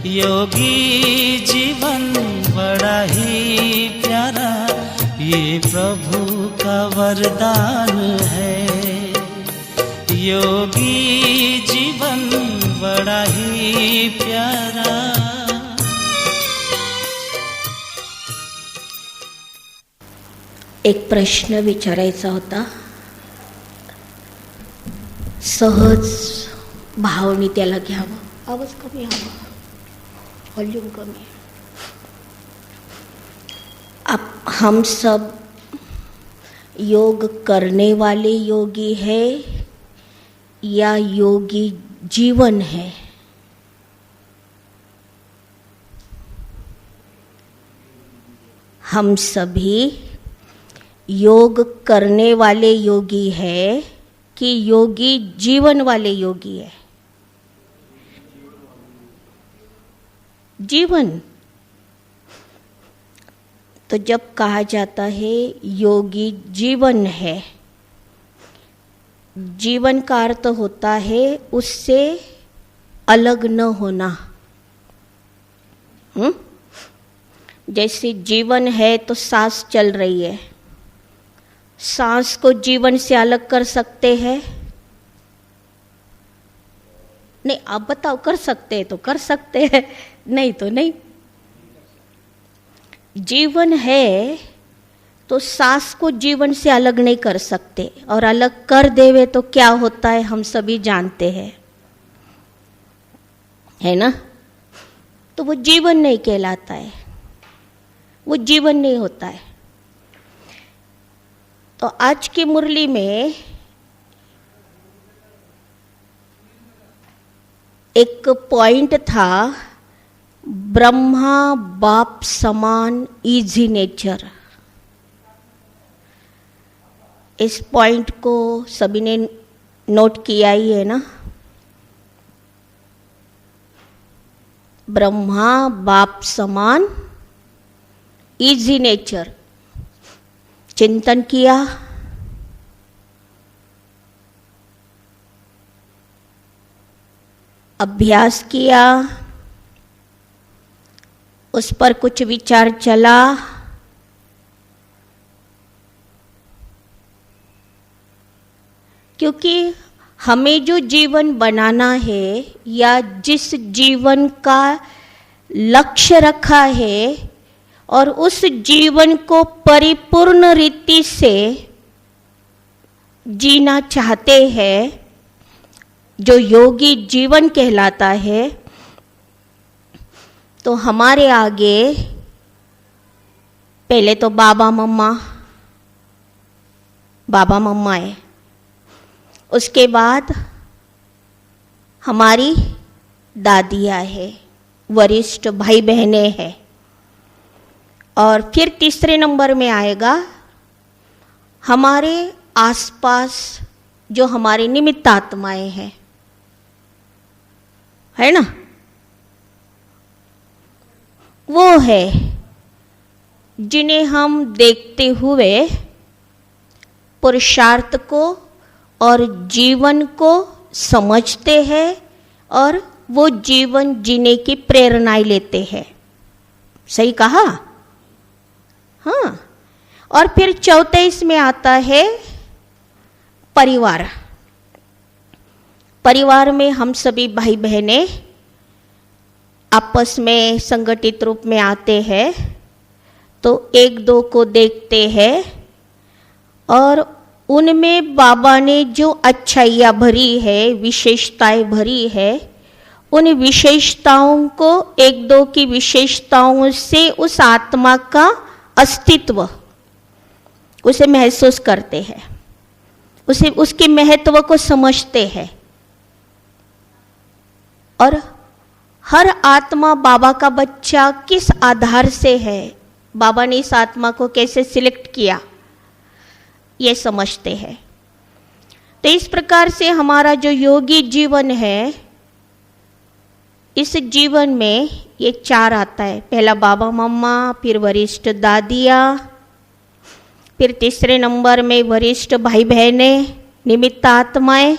योगी जीवन बड़ा ही प्यारा, ये प्रभु का वरदान है। योगी जीवन बड़ा ही प्यारा। एक प्रश्न विचारायचा होता, सहज भावनी त्याला घ्यावं. आवाज कमी हवा, वॉल्यूम कमी. हम सब योग करने वाले योगी है या योगी जीवन है? हम सभी योग करने वाले योगी है कि योगी जीवन वाले योगी है? जीवन. तो जब कहा जाता है योगी जीवन है, जीवन का अर्थ होता है उससे अलग न होना. जैसे जीवन है तो सांस चल रही है, सांस को जीवन से अलग कर सकते हैं? नहीं, आप बताओ, कर सकते हैं तो कर सकते हैं, नहीं तो नहीं. जीवन है तो सांस को जीवन से अलग नहीं कर सकते, और अलग कर देवे तो क्या होता है हम सभी जानते हैं, है ना? तो वो जीवन नहीं कहलाता है, वो जीवन नहीं होता है. तो आज की मुरली में एक पॉइंट था, ब्रह्मा बाप समान इजी नेचर. इस पॉइंट को सभी ने नोट किया ही है ना? ब्रह्मा बाप समान इजी नेचर. चिंतन किया, अभ्यास किया, उस पर कुछ विचार चला. क्योंकि हमें जो जीवन बनाना है या जिस जीवन का लक्ष्य रखा है और उस जीवन को परिपूर्ण रीति से जीना चाहते हैं, जो योगी जीवन कहलाता है, तो हमारे आगे पहले तो बाबा मम्मा है, उसके बाद हमारी दादियाँ है, वरिष्ठ भाई बहनें हैं, और फिर तीसरे नंबर में आएगा हमारे आसपास जो हमारे निमित्त आत्माएं हैं, है ना? वो है जिन्हें हम देखते हुए पुरुषार्थ को और जीवन को समझते हैं और वो जीवन जीने की प्रेरणाएं लेते हैं. सही कहा? हाँ. और फिर चौथे इसमें आता है परिवार. परिवार में हम सभी भाई बहनें आपस में संगठित रूप में आते हैं, तो एक दो को देखते हैं और उनमें बाबा ने जो अच्छाइयाँ भरी है, विशेषताएं भरी है, उन विशेषताओं को, एक दो की विशेषताओं से उस आत्मा का अस्तित्व उसे महसूस करते हैं, उसे उसके महत्व को समझते हैं. और हर आत्मा बाबा का बच्चा किस आधार से है, बाबा ने इस आत्मा को कैसे सिलेक्ट किया, ये समझते हैं. तो इस प्रकार से हमारा जो योगी जीवन है, इस जीवन में ये चार आता है. पहला बाबा मम्मा, फिर वरिष्ठ दादिया, फिर तीसरे नंबर में वरिष्ठ भाई बहनें, निमित्त आत्माएं,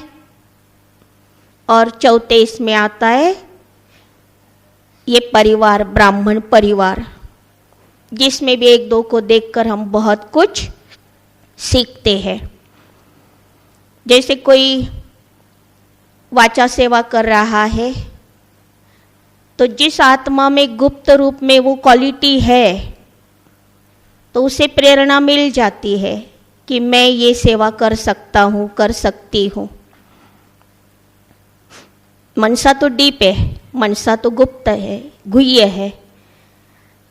और चौथे इसमें आता है ये परिवार ब्राह्मण परिवार, जिसमें भी एक दो को देखकर हम बहुत कुछ सीखते हैं। जैसे कोई वाचा सेवा कर रहा है, तो जिस आत्मा में गुप्त रूप में वो क्वालिटी है, तो उसे प्रेरणा मिल जाती है कि मैं ये सेवा कर सकता हूँ, कर सकती हूँ। मनसा तो डीप है, मनसा तो गुप्त है, गुह्य है,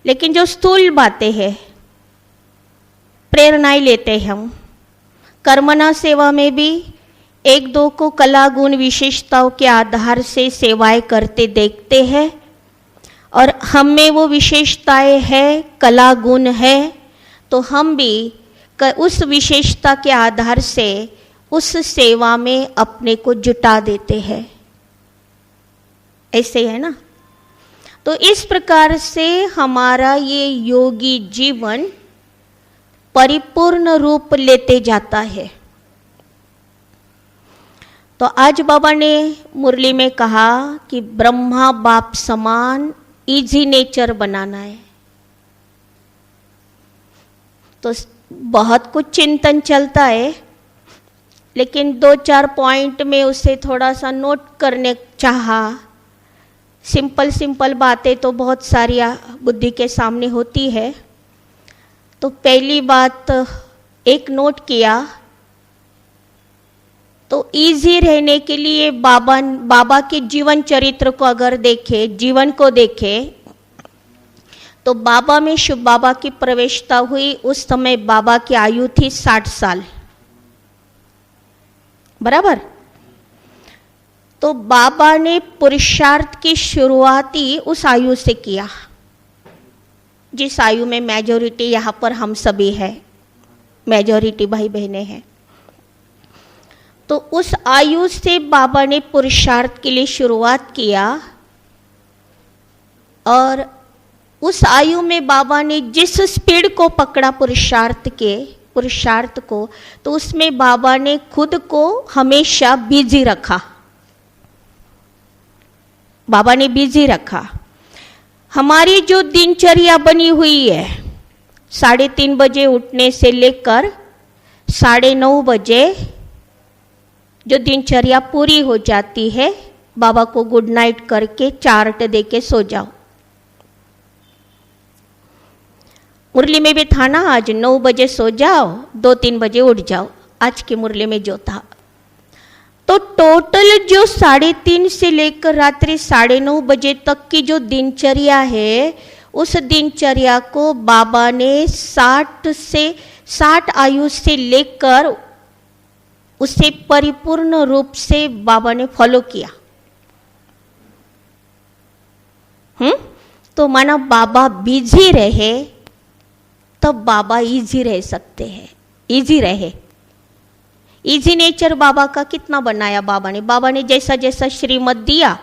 लेकिन जो स्थूल बातें हैं प्रेरणाएं लेते हैं हम। कर्मणा सेवा में भी एक दो को कला गुण विशेषताओं के आधार से सेवाएं करते देखते हैं, और हम में वो विशेषताएं है, कला गुण है, तो हम भी उस विशेषता के आधार से उस सेवा में अपने को जुटा देते हैं। ऐसे है ना। तो इस प्रकार से हमारा ये योगी जीवन परिपूर्ण रूप लेते जाता है। तो आज बाबा ने मुरली में कहा कि ब्रह्मा बाप समान इजी नेचर बनाना है। तो बहुत कुछ चिंतन चलता है, लेकिन 2-4 पॉइंट में उसे थोड़ा सा नोट करने चाहा। सिंपल सिंपल बातें तो बहुत सारी बुद्धि के सामने होती है। तो पहली बात एक नोट किया, तो इजी रहने के लिए बाबा के जीवन चरित्र को अगर देखे, जीवन को देखे, तो बाबा में शिव बाबा की प्रवेशता हुई उस समय बाबा की आयु थी 60 साल, बराबर। तो बाबा ने पुरुषार्थ की शुरुआत ही उस आयु से किया, जिस आयु में मेजॉरिटी यहाँ पर हम सभी है, मेजॉरिटी भाई बहनें हैं। तो उस आयु से बाबा ने पुरुषार्थ के लिए शुरुआत किया, और उस आयु में बाबा ने जिस स्पीड को पकड़ा पुरुषार्थ को, तो उसमें बाबा ने खुद को हमेशा बिजी रखा। बाबा ने बिजी रखा। हमारी जो दिनचर्या बनी हुई है, 3:30 बजे उठने से लेकर 9:30 बजे जो दिनचर्या पूरी हो जाती है, बाबा को गुड नाइट करके चार्ट दे के सो जाओ। मुरली में भी था ना, आज 9 बजे सो जाओ, 2-3 बजे उठ जाओ, आज की मुरली में जो था। तो टोटल जो 3:30 से लेकर रात्रि 9:30 बजे तक की जो दिनचर्या है, उस दिनचर्या को बाबा ने 60 आयु से लेकर उसे परिपूर्ण रूप से बाबा ने फॉलो किया। तो माना बाबा बिजी रहे तब बाबा इजी रह सकते हैं, इजी रहे। इजी नेचर बाबा का कितना बनाया बाबा ने जैसा जैसा श्रीमत दिया,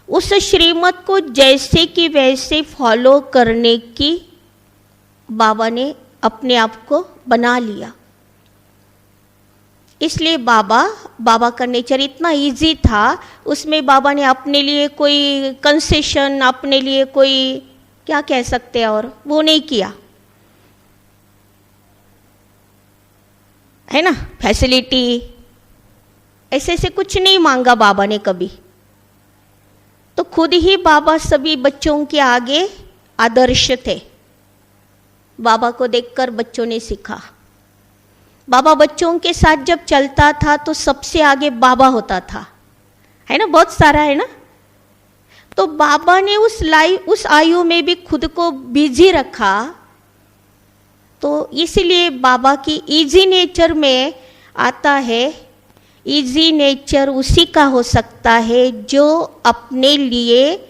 उस श्रीमत को जैसे कि वैसे फॉलो करने की बाबा ने अपने आप को बना लिया। इसलिए बाबा का नेचर इतना इजी था, उसमें बाबा ने अपने लिए कोई कंसेशन, अपने लिए कोई क्या कह सकते हैं, और वो नहीं किया, है ना। फैसिलिटी ऐसे कुछ नहीं मांगा बाबा ने कभी। तो खुद ही बाबा सभी बच्चों के आगे आदर्श थे। बाबा को देखकर बच्चों ने सीखा। बाबा बच्चों के साथ जब चलता था तो सबसे आगे बाबा होता था, है ना, बहुत सारा है ना। तो बाबा ने उस आयु में भी खुद को बिजी रखा। तो इसीलिए बाबा की इजी नेचर में आता है, इजी नेचर उसी का हो सकता है जो अपने लिए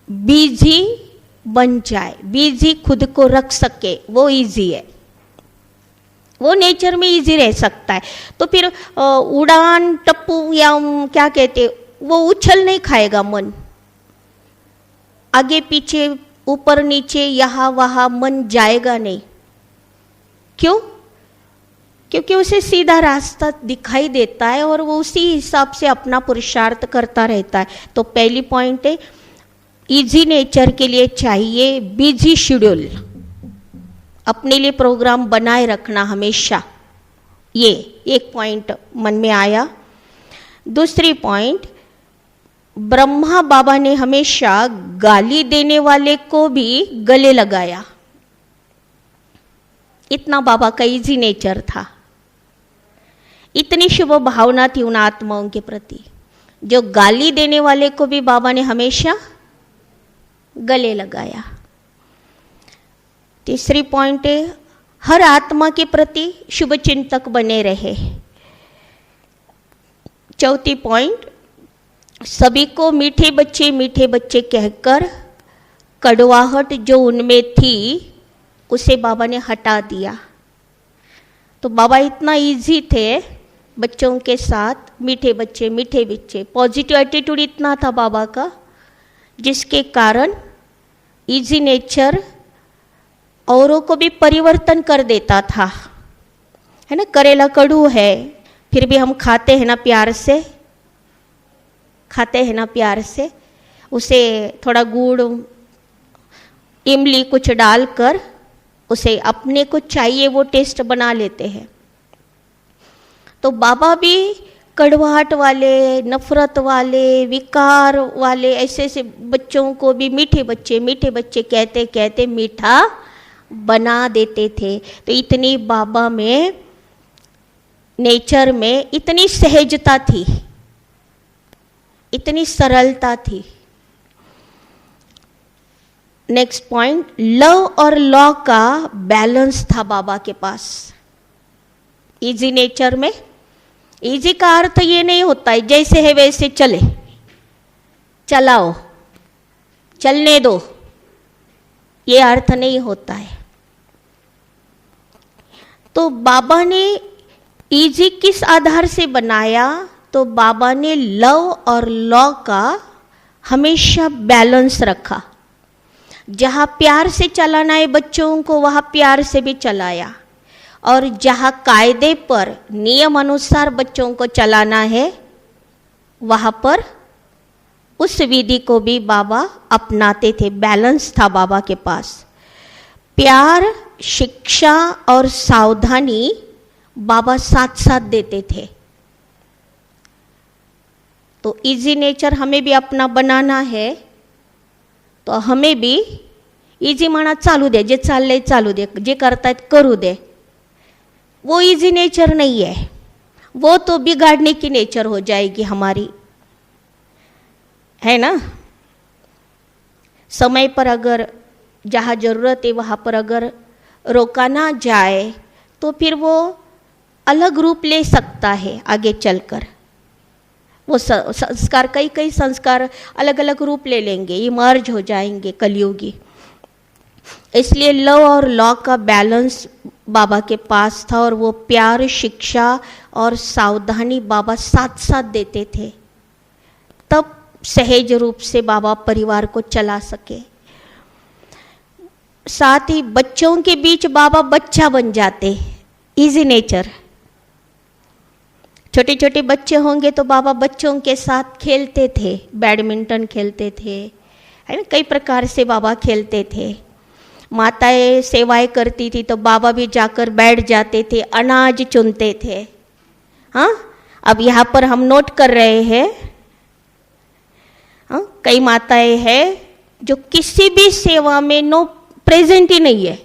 बिजी बन जाए, बिजी खुद को रख सके, वो इजी है, वो नेचर में इजी रह सकता है। तो फिर उड़ान टप्पू या क्या कहते, वो उछल नहीं खाएगा मन, आगे पीछे ऊपर नीचे यहाँ वहाँ मन जाएगा नहीं। क्यों? क्योंकि उसे सीधा रास्ता दिखाई देता है और वो उसी हिसाब से अपना पुरुषार्थ करता रहता है। तो पहली पॉइंट है, इजी नेचर के लिए चाहिए बिजी शेड्यूल, अपने लिए प्रोग्राम बनाए रखना हमेशा। ये एक पॉइंट मन में आया। दूसरी पॉइंट, ब्रह्मा बाबा ने हमेशा गाली देने वाले को भी गले लगाया। इतना बाबा का इजी नेचर था, इतनी शुभ भावना थी उन आत्माओं के प्रति, जो गाली देने वाले को भी बाबा ने हमेशा गले लगाया। तीसरी पॉइंट है, हर आत्मा के प्रति शुभ चिंतक बने रहे। चौथी पॉइंट, सभी को मीठे बच्चे कहकर कड़वाहट जो उनमें थी उसे बाबा ने हटा दिया। तो बाबा इतना इजी थे बच्चों के साथ, मीठे बच्चे, पॉजिटिव एटीट्यूड इतना था बाबा का, जिसके कारण इजी नेचर औरों को भी परिवर्तन कर देता था। है ना, करेला कड़ू है फिर भी हम खाते हैं ना प्यार से, उसे थोड़ा गुड़ इमली कुछ डालकर उसे अपने को चाहिए वो टेस्ट बना लेते हैं। तो बाबा भी कड़वाहट वाले, नफरत वाले, विकार वाले ऐसे बच्चों को भी मीठे बच्चे कहते मीठा बना देते थे। तो इतनी बाबा में नेचर में इतनी सहजता थी, इतनी सरलता थी। नेक्स्ट पॉइंट, लव और लॉ का बैलेंस था बाबा के पास। इजी नेचर में, इजी का अर्थ ये नहीं होता है जैसे है वैसे चलाओ, चलने दो, ये अर्थ नहीं होता है। तो बाबा ने इजी किस आधार से बनाया? तो बाबा ने लव और लॉ का हमेशा बैलेंस रखा। जहाँ प्यार से चलाना है बच्चों को वहाँ प्यार से भी चलाया, और जहाँ कायदे पर नियम अनुसार बच्चों को चलाना है वहाँ पर उस विधि को भी बाबा अपनाते थे। बैलेंस था बाबा के पास। प्यार, शिक्षा और सावधानी बाबा साथ साथ देते थे। तो इजी नेचर हमें भी अपना बनाना है, तो हमें भी इजी म्हणा चालू दे, जे चाललंय चालू दे, जे करतायत करू दे, वो इजी नेचर नहीं है, वो तो बिगाड़ने की नेचर हो जाएगी हमारी, है ना। समय पर अगर जहाँ जरूरत है वहाँ पर अगर रोका ना जाए तो फिर वो अलग रूप ले सकता है आगे चलकर। वो संस्कार, कई संस्कार अलग अलग रूप ले लेंगे, इमर्ज हो जाएंगे कलयुगी। इसलिए लव और लॉ का बैलेंस बाबा के पास था, और वो प्यार, शिक्षा और सावधानी बाबा साथ साथ देते थे, तब सहज रूप से बाबा परिवार को चला सके। साथ ही बच्चों के बीच बाबा बच्चा बन जाते, इजी नेचर। छोटे छोटे बच्चे होंगे तो बाबा बच्चों के साथ खेलते थे, बैडमिंटन खेलते थे, है ना, कई प्रकार से बाबा खेलते थे। माताएं सेवाएं करती थी तो बाबा भी जाकर बैठ जाते थे, अनाज चुनते थे। हाँ, अब यहाँ पर हम नोट कर रहे हैं, हाँ, कई माताएं हैं जो किसी भी सेवा में नो प्रेजेंट ही नहीं है।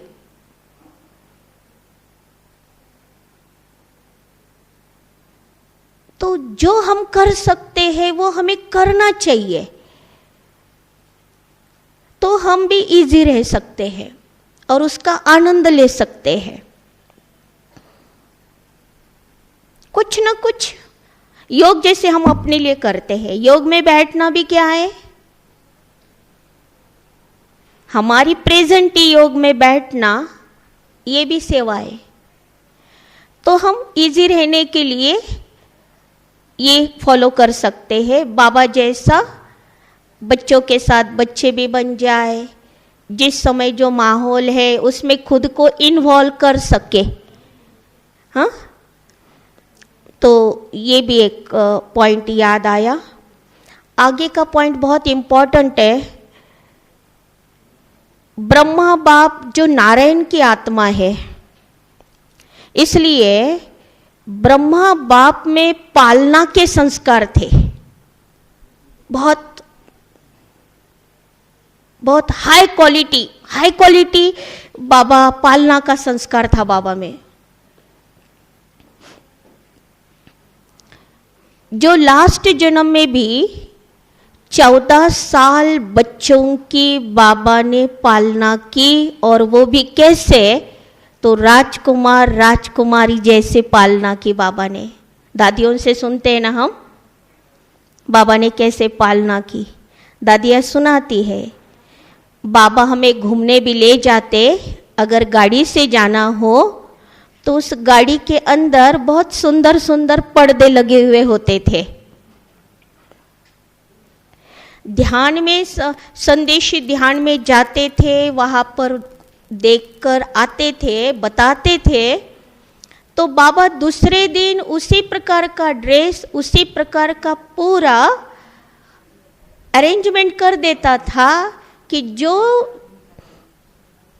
तो जो हम कर सकते हैं वो हमें करना चाहिए, तो हम भी इजी रह सकते हैं और उसका आनंद ले सकते हैं। कुछ ना कुछ योग जैसे हम अपने लिए करते हैं, योग में बैठना भी क्या है, हमारी प्रेजेंट योग में बैठना, ये भी सेवा है। तो हम इजी रहने के लिए ये फॉलो कर सकते हैं। बाबा जैसा बच्चों के साथ बच्चे भी बन जाए, जिस समय जो माहौल है उसमें खुद को इन्वॉल्व कर सके। हाँ, तो ये भी एक पॉइंट याद आया। आगे का पॉइंट बहुत इम्पॉर्टेंट है। ब्रह्मा बाप जो नारायण की आत्मा है, इसलिए ब्रह्मा बाप में पालना के संस्कार थे। बहुत बहुत हाई क्वालिटी बाबा पालना का संस्कार था बाबा में। जो लास्ट जन्म में भी 14 साल बच्चों की बाबा ने पालना की, और वो भी कैसे, तो राजकुमार राजकुमारी जैसे पालना की बाबा ने। दादियों से सुनते हैं ना हम, बाबा ने कैसे पालना की। दादियाँ सुनाती है, बाबा हमें घूमने भी ले जाते, अगर गाड़ी से जाना हो तो उस गाड़ी के अंदर बहुत सुंदर सुंदर पर्दे लगे हुए होते थे। ध्यान में संदेशी ध्यान में जाते थे, वहाँ पर देखकर आते थे, बताते थे, तो बाबा दूसरे दिन उसी प्रकार का ड्रेस, उसी प्रकार का पूरा अरेंजमेंट कर देता था कि जो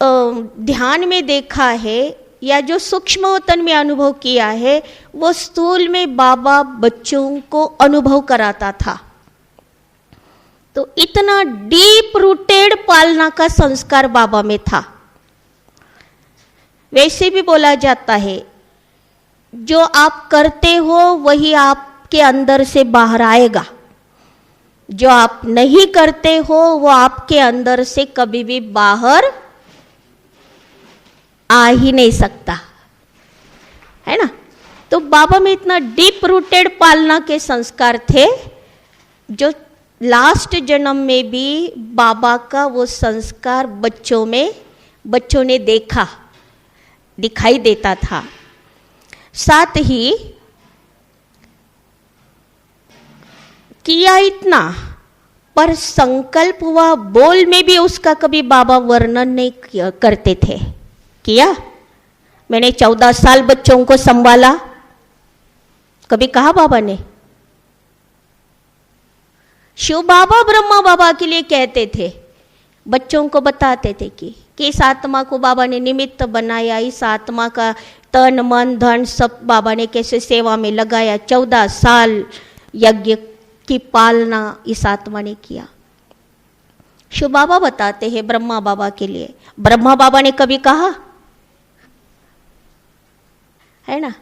ध्यान में देखा है या जो सूक्ष्मतन में अनुभव किया है, वो स्थूल में बाबा बच्चों को अनुभव कराता था। तो इतना डीप रूटेड पालना का संस्कार बाबा में था। वैसे भी बोला जाता है, जो आप करते हो वही आपके अंदर से बाहर आएगा, जो आप नहीं करते हो वो आपके अंदर से कभी भी बाहर आ ही नहीं सकता, है ना। तो बाबा में इतना डीप रूटेड पालना के संस्कार थे, जो लास्ट जन्म में भी बाबा का वो संस्कार बच्चों ने देखा, दिखाई देता था। साथ ही किया इतना, पर संकल्प व बोल में भी उसका कभी बाबा वर्णन नहीं करते थे। किया, मैंने 14 साल बच्चों को संभाला, कभी कहा बाबा ने? शिव बाबा ब्रह्मा बाबा के लिए कहते थे, बच्चों को बताते थे कि इस आत्मा को बाबा ने निमित्त बनाया, इस आत्मा का तन मन धन सब बाबा ने कैसे सेवा में लगाया, 14 साल यज्ञ की पालना इस आत्मा ने किया। शिव बाबा बताते हैं ब्रह्मा बाबा के लिए। ब्रह्मा बाबा ने कभी कहा है ना।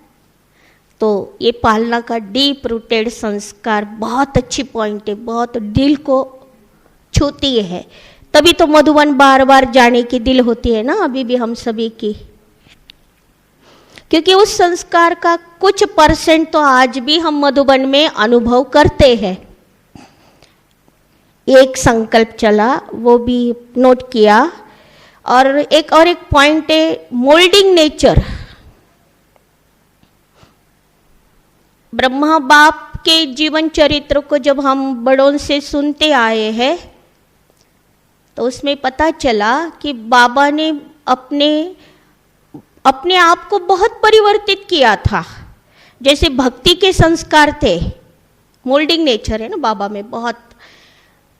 तो ये पालना का डीप रूटेड संस्कार बहुत अच्छी पॉइंट है, बहुत दिल को छूती है। तभी तो मधुबन बार बार जाने की दिल होती है ना अभी भी हम सभी की, क्योंकि उस संस्कार का कुछ परसेंट तो आज भी हम मधुबन में अनुभव करते हैं। एक संकल्प चला, वो भी नोट किया। और एक पॉइंट है मोल्डिंग नेचर। ब्रह्मा बाप के जीवन चरित्र को जब हम बड़ों से सुनते आए हैं, तो उसमें पता चला कि बाबा ने अपने आप को बहुत परिवर्तित किया था। जैसे भक्ति के संस्कार थे, मोल्डिंग नेचर है ना बाबा में बहुत,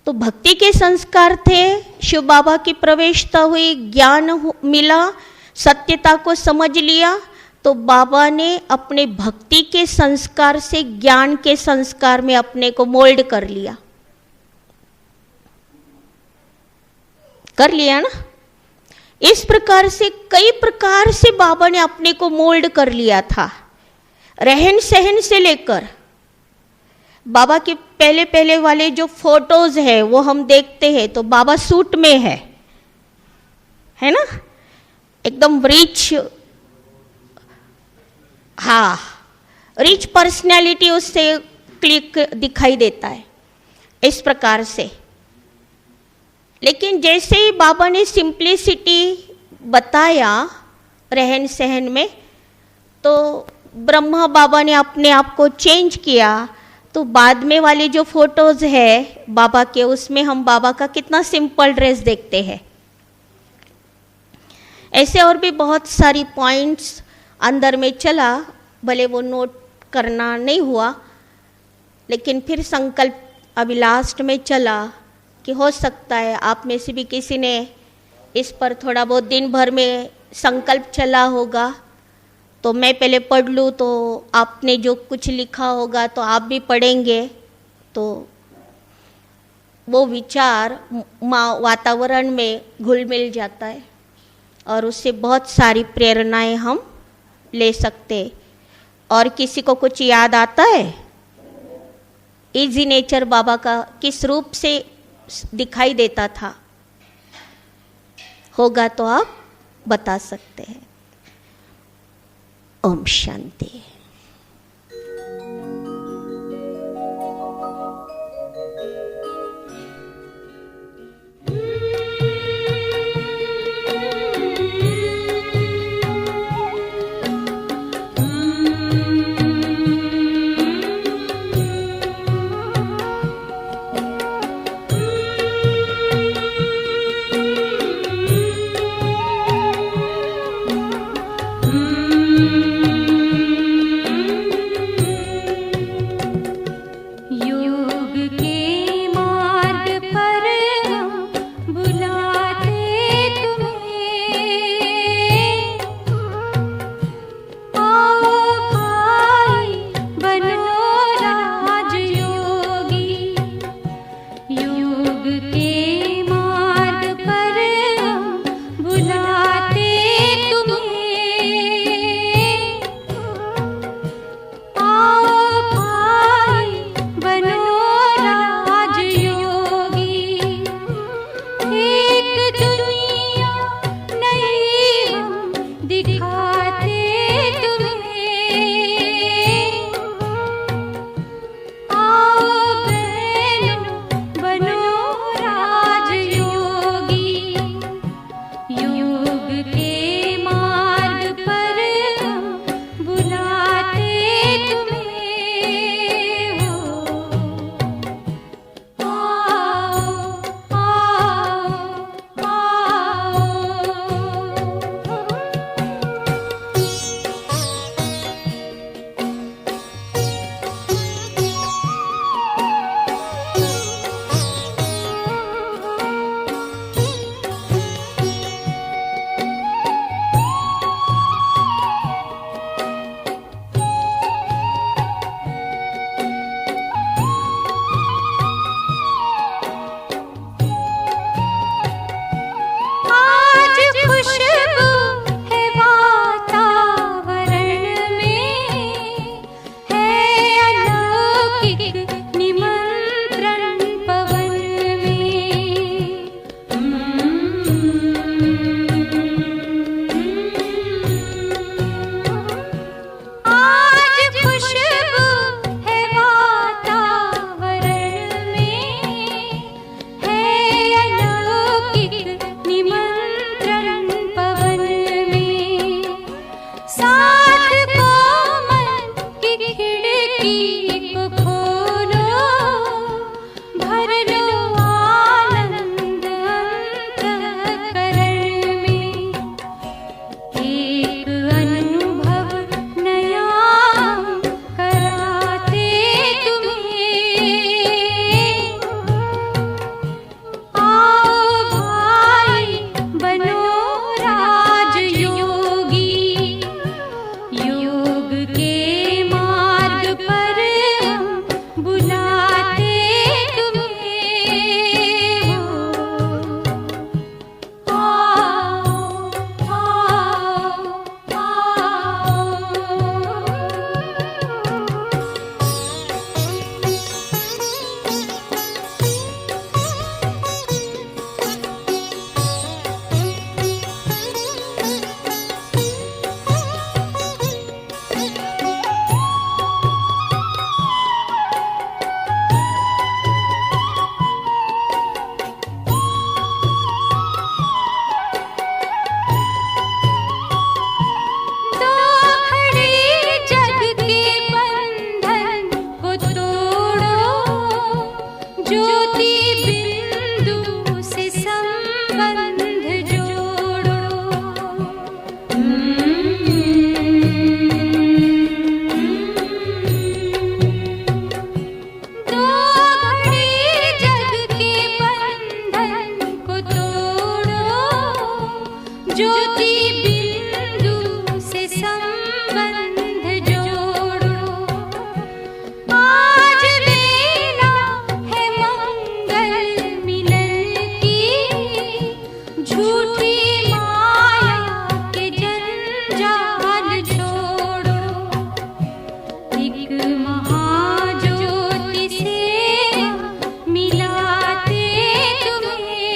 तो भक्ति के संस्कार थे। शिव बाबा की प्रवेशता हुई, ज्ञान मिला, सत्यता को समझ लिया, तो बाबा ने अपने भक्ति के संस्कार से ज्ञान के संस्कार में अपने को मोल्ड कर लिया ना। इस प्रकार से कई प्रकार से बाबा ने अपने को मोल्ड कर लिया था, रहन सहन से लेकर। बाबा के पहले वाले जो फोटोज है वो हम देखते हैं तो बाबा सूट में है ना, एकदम रिच, हाँ, रिच पर्सनैलिटी उससे क्लिक दिखाई देता है इस प्रकार से। लेकिन जैसे ही बाबा ने सिंप्लिसिटी बताया रहन सहन में, तो ब्रह्मा बाबा ने अपने आप को चेंज किया। तो बाद में वाले जो फोटोज है बाबा के, उसमें हम बाबा का कितना सिंपल ड्रेस देखते हैं। ऐसे और भी बहुत सारी पॉइंट्स अंदर में चला, भले वो नोट करना नहीं हुआ, लेकिन फिर संकल्प अभी लास्ट में चला कि हो सकता है आप में से भी किसी ने इस पर थोड़ा बहुत दिन भर में संकल्प चला होगा, तो मैं पहले पढ़ लूँ, तो आपने जो कुछ लिखा होगा तो आप भी पढ़ेंगे, तो वो विचार वातावरण में घुल मिल जाता है और उससे बहुत सारी प्रेरणाएं हम ले सकते। और किसी को कुछ याद आता है? इजी नेचर बाबा का किस रूप से दिखाई देता था? होगा तो आप बता सकते हैं। ओम शांति। ज्योति बिंदु से संबंध जोड़ो, आज बेला है मंगल मिलन की, झूठी माया के जंजाल छोड़ो, एक महाज्योति से मिलाते तुम्हें।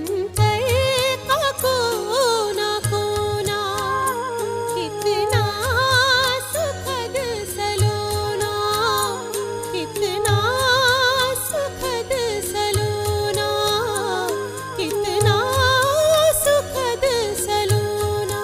अंतर का कोना कोना, कितना सुखद सलोना, कितना सुखद सलोना, कितना सुखद सलोना।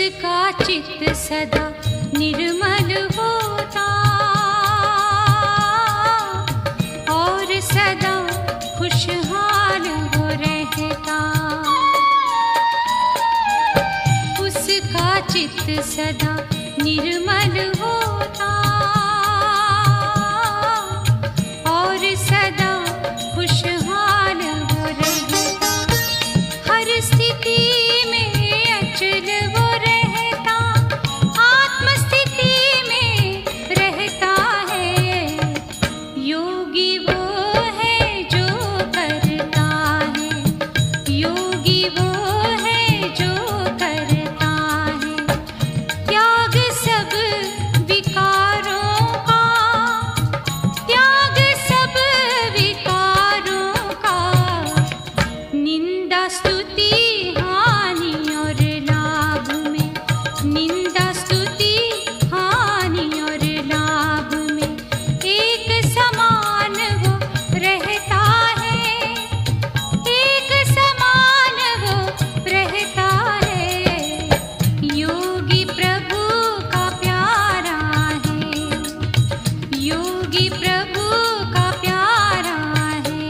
उसका चित्त सदा निर्मल होता और सदा खुशहाल वो रहता। उसका चित्त सदा निर्मल होता और सदा खुशहाल वो रहता। हर स्थिति में अचल वो रहता, आत्मस्थिति में रहता है। योगी वो है जो करता है, योगी वो है जो करता है। त्याग सब विकारों का, त्याग सब विकारों का। निंदा स्तुति हानि और लाभ में, निंदा स्तुति हानि और लाभ में एक समान वो रहता है, एक समान वो रहता है। योगी प्रभु का प्यारा है, योगी प्रभु का प्यारा है।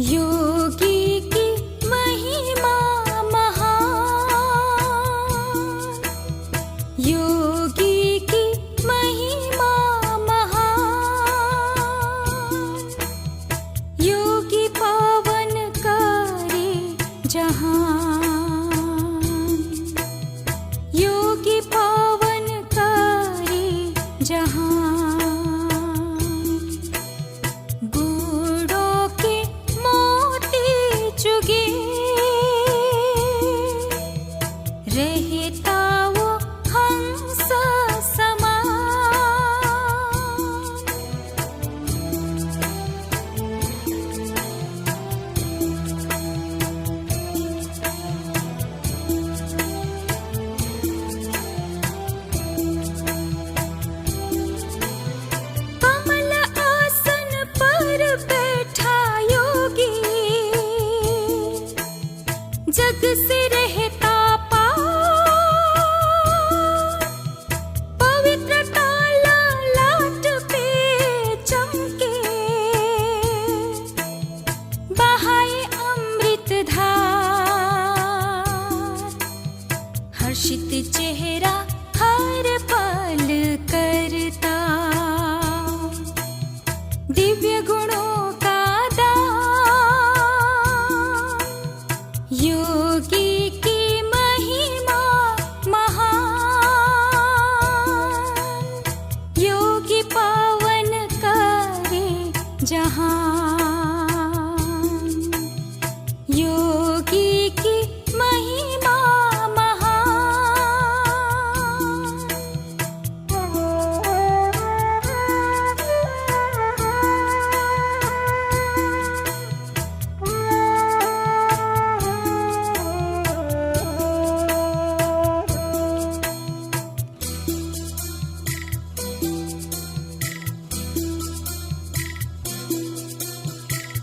योगी की महिमा महान, योगी की महिमा महान। योगी पावन करे जहान, योगी पावन करे जहान। बूढ़ों के मोती चुगे रहता वो हंस समान। कमल आसन पर बैठा योगी, जग से रहता पार। पवित्रता लाट पे चमके, बहाए अमृत धार। हर्षित चेहरा हर पल करता, दिव्य गुणों का दान। योगी की महिमा महान, योगी पावन करे जहान। योगी की महिमा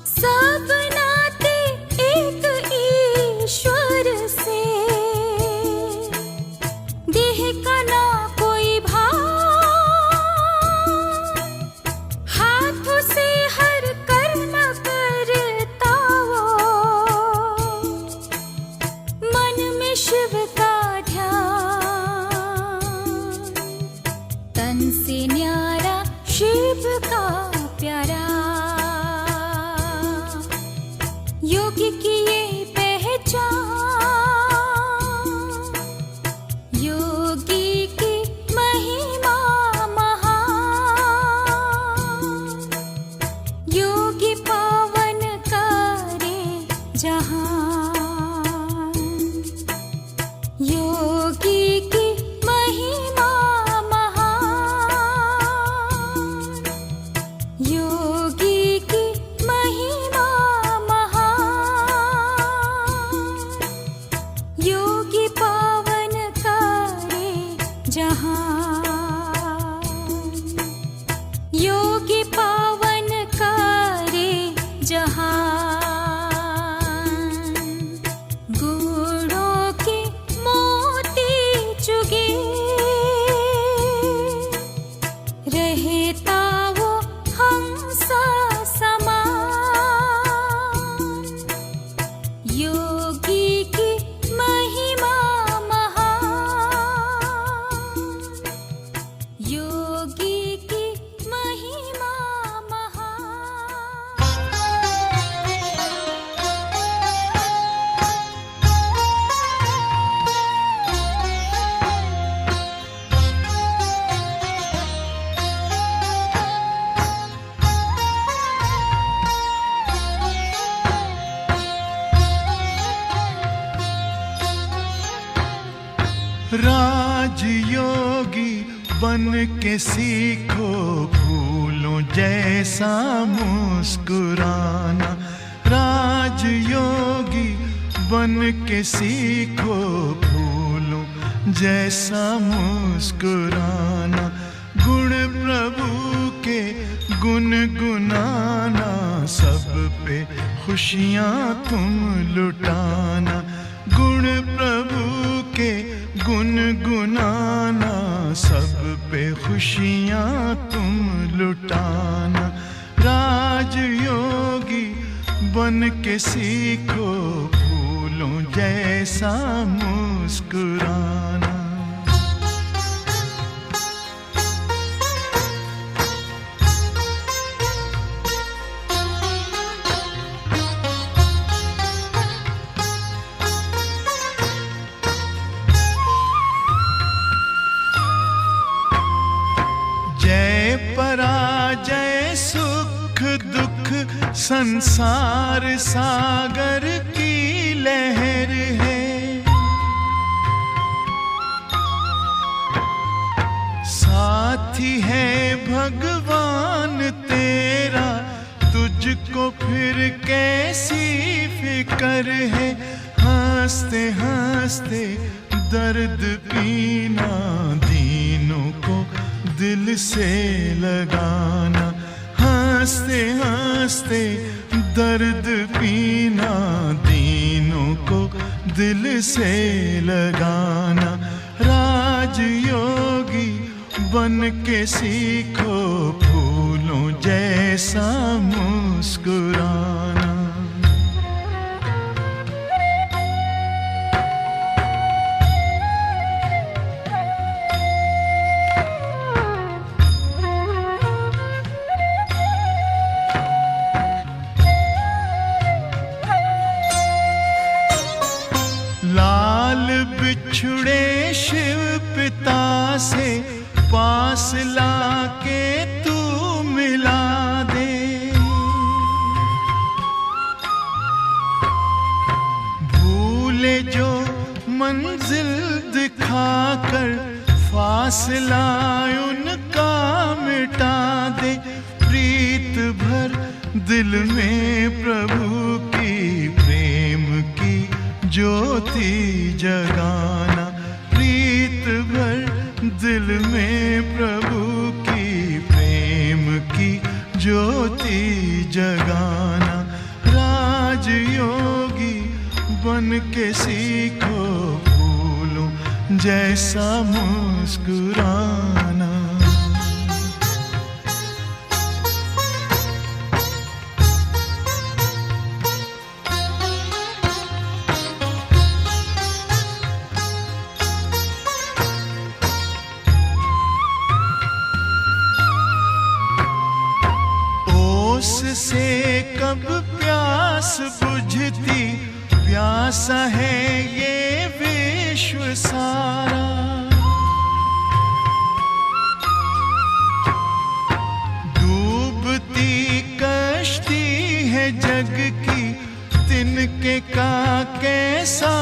सब नाते एक ईश्वर से, देह का ना कोई भार। हाथों से हर कर्म करता वो, मन में शिव का ध्यान। तन से न्यारा शिव का प्यारा। योगी की ये पहचान, योगी की महिमा महान। योगी पावन करे जहान। योगी की महिमा महान, योगी की महिमा महान। राजयोगी बन के सीखो फूलों जैसा मुस्कुराना। राजयोगी बन के सीखो फूलों जैसा मुस्कुराना। गुण प्रभु के गुनगुनाना, सब पे खुशियाँ तुम लुटाना। गुण प्रभु के गुनगुनाना, सब पे खुशियाँ तुम लुटाना। राजयोगी बन के सीखो फूलों जैसा मुस्कुराना। पराजय सुख दुख संसार सागर की लहर है। साथी है भगवान तेरा, तुझको फिर कैसी फिकर है। हंसते हंसते दर्द पीना, दीनों को दिल से लगाना। हंसते हंसते दर्द पीना, दीनों को दिल से लगाना। राजयोगी बन के सीखो फूलों जैसा मुस्कुराना। लाल बिछुड़े शिव पिता से पास लाके तू मिला दे। भूले जो मंजिल दिखाकर फासला उनका मिटा दे। प्रीत भर दिल में प्रभु की प्रेम की ज्योति जगाना। प्रीत भर दिल में प्रभु की प्रेम की ज्योति जगाना। राजयोगी बन के सीखो फूलों जैसा मुस्कुराना। से कब प्यास बुझती, प्यासा है ये विश्व सारा। डूबती कश्ती है जग की, तिनके का कैसा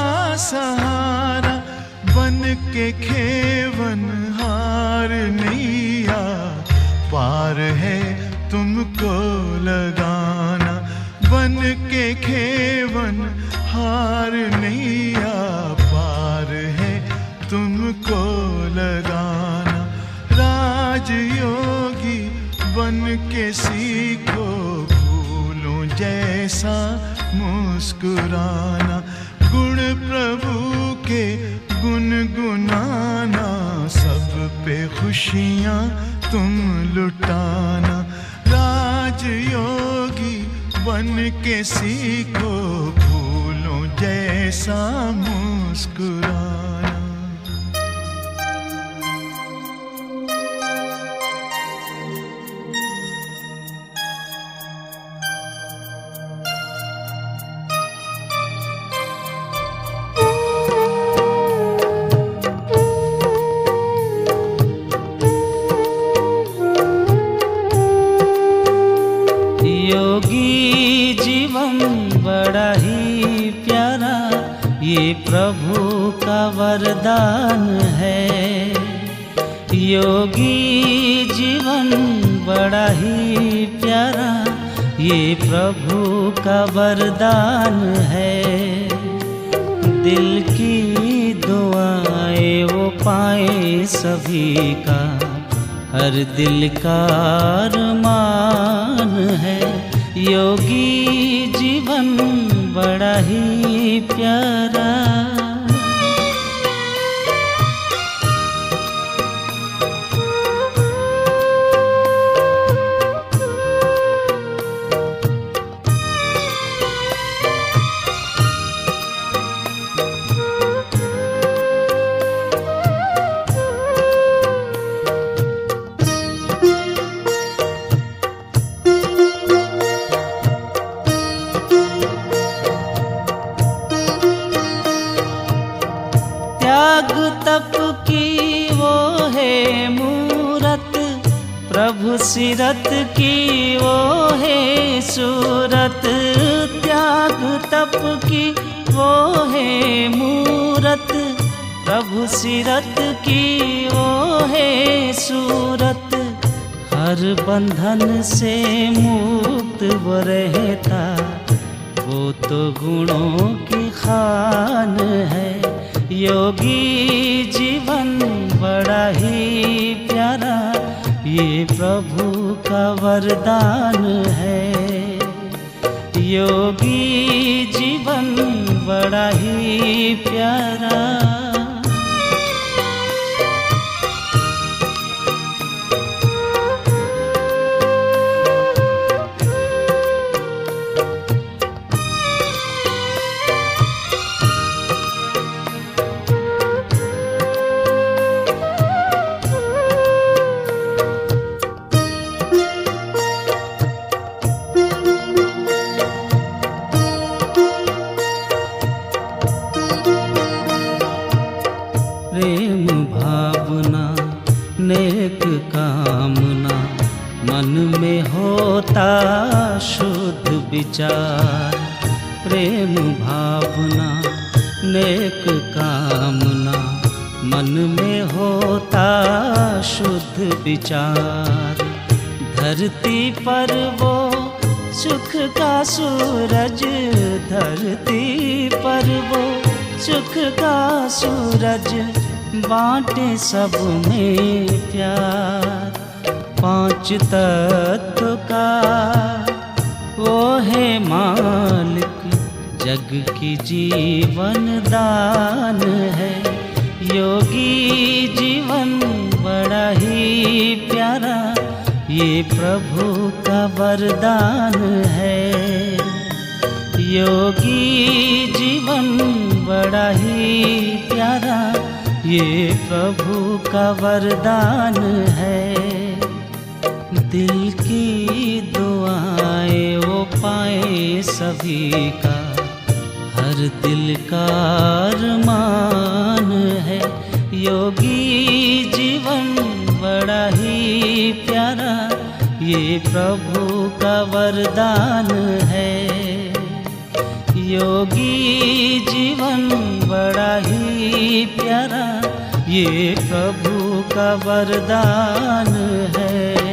सहारा। बन के खेवन हार नैया, पार है तुमको लगाना। बन के खेवन हार नैया, पार है तुमको लगाना। राजयोगी बन के सीखो फूलों जैसा मुस्कुराना। गुण प्रभु के गुनगुनाना, सब पे खुशियाँ तुम लुटाना। राजयोगी बन के सीखो फूलों जैसा मुस्कुराना। योगी जीवन बड़ा ही प्यारा, ये प्रभु का वरदान है। योगी जीवन बड़ा ही प्यारा, ये प्रभु का वरदान है। दिल की दुआएं वो पाए सभी का, हर दिल का अरमान है। योगी जीवन बड़ा ही प्यारा। त्याग तप की वो है मूरत, प्रभु सिरत की वो है सूरत। त्याग तप की वो है मूरत, प्रभु सिरत की वो है सूरत। हर बंधन से मुक्त वो रहता, वो तो गुणों की खान है। योगी जीवन बड़ा ही प्यारा, ये प्रभु का वरदान है। योगी जीवन बड़ा ही प्यारा। प्रेम भावना नेक कामना, मन में होता शुद्ध विचार। प्रेम भावना नेक कामना, मन में होता शुद्ध विचार। धरती पर वो सुख का सूरज, धरती पर वो सुख का सूरज, बांटे सब में प्यार। पांच तत्व का वो है मालिक, जग की जीवन दान है। योगी जीवन बड़ा ही प्यारा, ये प्रभु का वरदान है। योगी जीवन बड़ा ही प्यारा, ये प्रभु का वरदान है। दिल की दुआएं वो पाए सभी का, हर दिल का अरमान है। योगी जीवन बड़ा ही प्यारा, ये प्रभु का वरदान है। योगी जीवन बड़ा ही प्यारा, ये प्रभु का वरदान है।